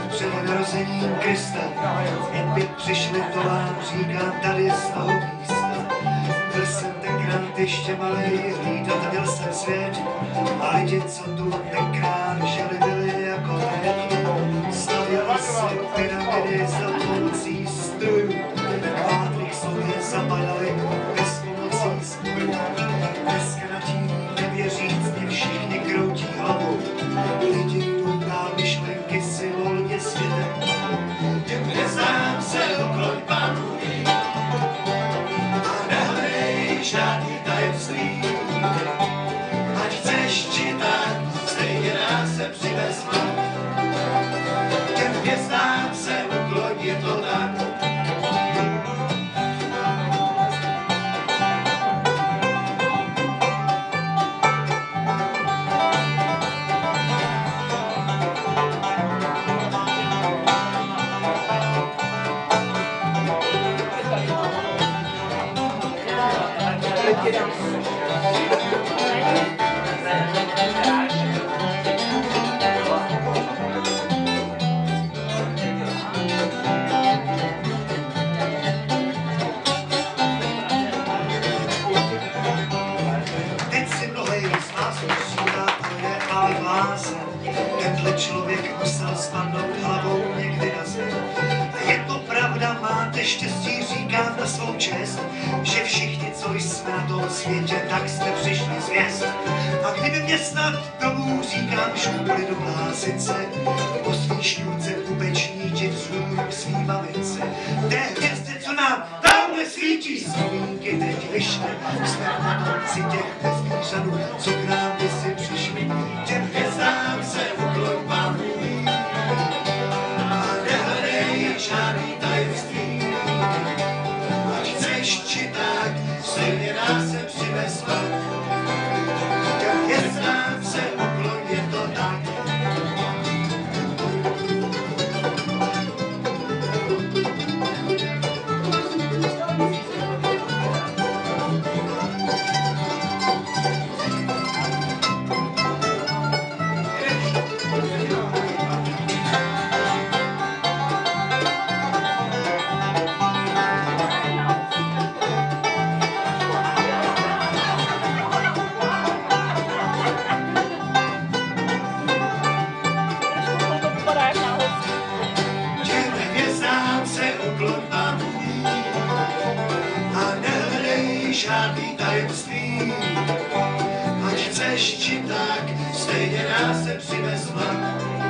Před narozením Krista, opět přišli to vám, říkám tady z toho místa. Byl jsem tenkrát ještě malej, hlídat měl jsem svět, a lidi, co tu tenkrát žili, byli jako teď. Stavěli si pyramidy za pomocí strojů, kvádry sobě zapadali bez pomocí spojů. Dneska na tím nevěříc, mě všichni kroutí hlavou, lidi jdou dál, myšlenky si volně světem. Těm hvězdám se ukloň, Pánu, a nehledej žádný tajemství. Ať chceš či tak, stejně nás se přivezme. Těm hvězdám se ukloň, je to tak. Tenhle člověk musel spadnout hlavou někdy na zem. Je to pravda, máte štěstí, říkám na svou čest, že všichni, co jsme na tom světě, tak jsme přišli zvěst. A kdyby mě snad domů, říkám, škůli do blázince, po svý šňůrce pupečníčit svůj svý mamince. Té hvězdy, co nám tamhle svítí, vzpomínky teď vyšly, jsme na konci těch bezvířanů, co k nám by si přišli. Těm hvězdám se ukloň, Pán můj, a nehledej žádný tajemství. Ať chceš či tak, stejně nás se přivezme. Těm hvězdám se ukloň, je to tak. Žádný tajemství, ať chceš či tak, stejně nás se přivezme.